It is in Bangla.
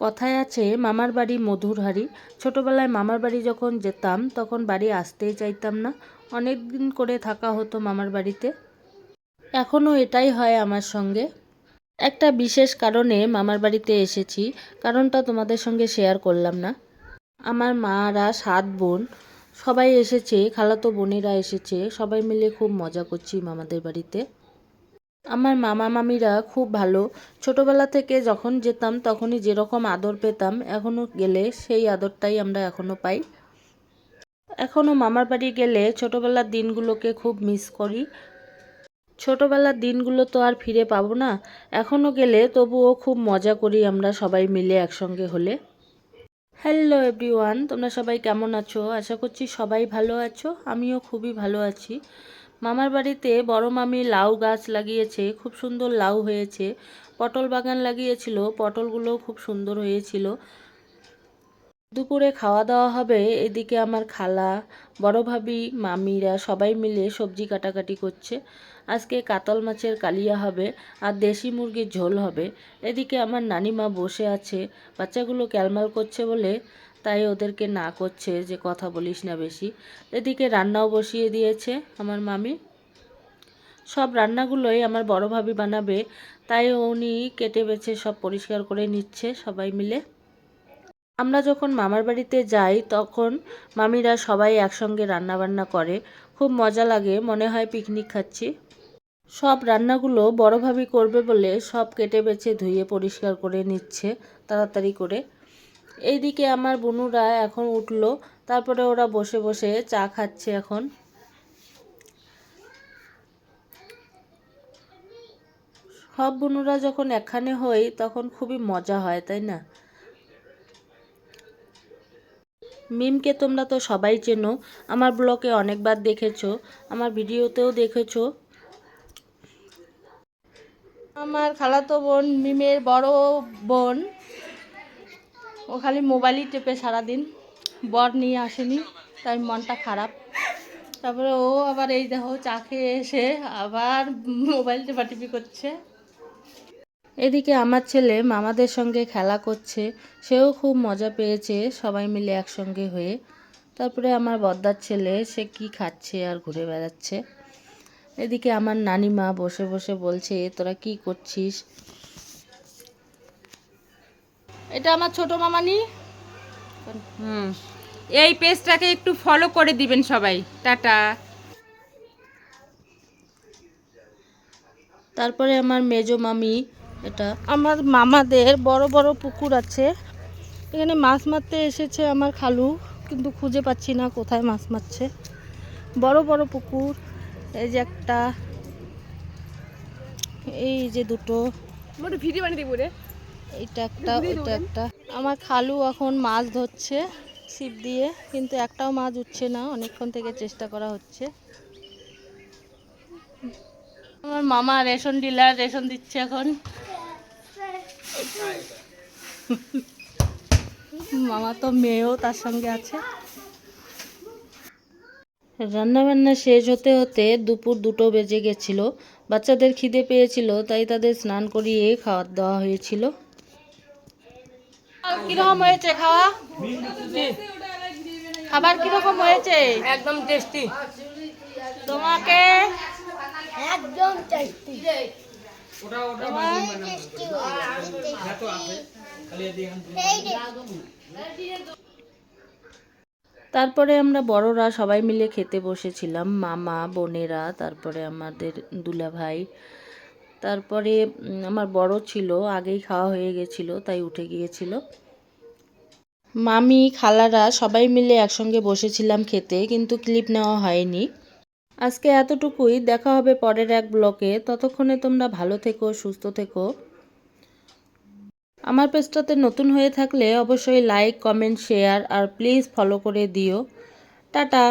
কথায় আছে মামার বাড়ি মধুর হাঁড়ি। ছোটোবেলায় মামার বাড়ি যখন যেতাম তখন বাড়ি আসতেই চাইতাম না, অনেক দিন করে থাকা হতো মামার বাড়িতে। এখনও এটাই হয় আমার সঙ্গে। একটা বিশেষ কারণে মামার বাড়িতে এসেছি, কারণটা তোমাদের সঙ্গে শেয়ার করলাম না। আমার মারা 7 বোন, সবাই এসেছে, খালাতো বোনেরা এসেছে, সবাই মিলে খুব মজা করছি মামাদের বাড়িতে। আমার মামা মামিরা খুব ভালো। ছোটোবেলা থেকে যখন যেতাম তখনই যেরকম আদর পেতাম, এখনও গেলে সেই আদরটাই আমরা এখনও পাই। এখনও মামার বাড়ি গেলে ছোটোবেলার দিনগুলোকে খুব মিস করি। ছোটোবেলার দিনগুলো তো আর ফিরে পাবো না, এখনও গেলে তবুও খুব মজা করি আমরা সবাই মিলে একসঙ্গে হলে। হ্যালো এভরিওয়ান, তোমরা সবাই কেমন আছো? আশা করছি সবাই ভালো আছো, আমিও খুবই ভালো আছি। মামার বাড়িতে বড় মামি লাউ গাছ লাগিয়েছে, খুব সুন্দর লাউ হয়েছে। পটল বাগান লাগিয়েছিল, পটলগুলোও খুব সুন্দর হয়েছিল। দুপুরে খাওয়া দাওয়া হবে। এদিকে আমার খালা, বড় ভাবি, মামিরা সবাই মিলে সবজি কাটাকাটি করছে। আজকে কাতল মাছের কালিয়া হবে আর দেশি মুরগির ঝোল হবে। এদিকে আমার নানিমা বসে আছে, বাচ্চাগুলো ক্যালমাল করছে বলে তাই ওদেরকে না করছে যে কথা বলিস না বেশি। এদিকে রান্নাও বসিয়ে দিয়েছে আমার মামি। সব রান্নাগুলোই আমার বড় ভাবি বানাবে, তাই উনি কেটে বেছে সব পরিষ্কার করে নিচ্ছে সবাই মিলে। আমরা যখন মামার বাড়িতে যাই তখন মামিরা সবাই একসঙ্গে রান্নাবান্না করে, খুব মজা লাগে, মনে হয় পিকনিক খাচ্ছি। সব রান্নাগুলো বড় ভাবি করবে বলে সব কেটে বেছে ধুয়ে পরিষ্কার করে নিচ্ছে তাড়াতাড়ি করে। এইদিকে আমার বোনুরা এখন উঠলো, তারপরে ওরা বসে বসে চা খাচ্ছে এখন। সব বোনুরা যখন একখানে হই তখন খুবই মজা হয়, তাই না? মিমকে তোমরা তো সবাই চেনো, আমার ব্লগে অনেকবার দেখেছো, আমার ভিডিওতেও দেখেছো। আমার খালাতো বোন মিমের বড় বোন, ও খালি মোবাইলই টেপে সারাদিন, বর নিয়ে আসেনি তাই মনটা খারাপ। তারপরে ও আবার এই দেখো চা খেয়ে এসে আবার মোবাইল টেপাটিপি করছে। এদিকে আমার ছেলে মামাদের সঙ্গে খেলা করছে, সেও খুব মজা পেয়েছে সবাই মিলে একসঙ্গে হয়ে। তারপরে আমার বদ্দার ছেলে, সে কি খাচ্ছে আর ঘুরে বেড়াচ্ছে। এদিকে আমার নানিমা বসে বসে বলছে, তোরা কি করছিস? এটা আমার ছোট মামানি। এই পেজটাকে একটু ফলো করে দিবেন সবাই। টাটা। তারপরে আমার মেজো মামি, এটা আমার মামাদের বড় বড় পুকুর আছে, এখানে মাছ মারতে এসেছে আমার খালু, কিন্তু খুঁজে পাচ্ছি না কোথায় মাছ মারছে। বড় বড় পুকুর, এই যে একটা, এই যে দুটো, ভিডিও বানিয়ে দিব রে। এইটা একটা, ওইটা একটা। আমার খালু এখন মাছ ধরছে ছিপ দিয়ে, কিন্তু একটাও মাছ উঠছে না, অনেকক্ষণ থেকে চেষ্টা করা হচ্ছে। আমার মামা রেশন ডিলার, রেশন দিচ্ছে এখন। মামা তো মেয়েও তার সঙ্গে আছে। রান্নাবান্না শেষ হতে হতে দুপুর 2টো বেজে গেছিল। বাচ্চাদের খিদে পেয়েছিল, তাই তাদের স্নান করিয়ে খাওয়ার দেওয়া হয়েছিল। কিরকম হয়েছে খাওয়া? খাবার কিরকম হয়েছে? একদম টেস্টি। তোমাকে একদম টেস্টি। তারপরে আমরা বড়রা সবাই মিলে খেতে বসেছিলাম, মামা বোনেরা, তারপরে আমাদের দুলাভাই। তারপরে আমার বড় ছিল, আগেই খাওয়া হয়ে গেছিল তাই উঠে গিয়েছিল। মামি খালারা সবাই মিলে একসঙ্গে বসেছিলাম খেতে, কিন্তু ক্লিপ নেওয়া হয়নি। আজকে এতটুকুই, দেখা হবে পরের এক ব্লগে। ততক্ষণে তোমরা ভালো থেকো, সুস্থ থেকো। আমার পেজটাতে নতুন হয়ে থাকলে অবশ্যই লাইক, কমেন্ট, শেয়ার আর প্লিজ ফলো করে দিও। টাটা।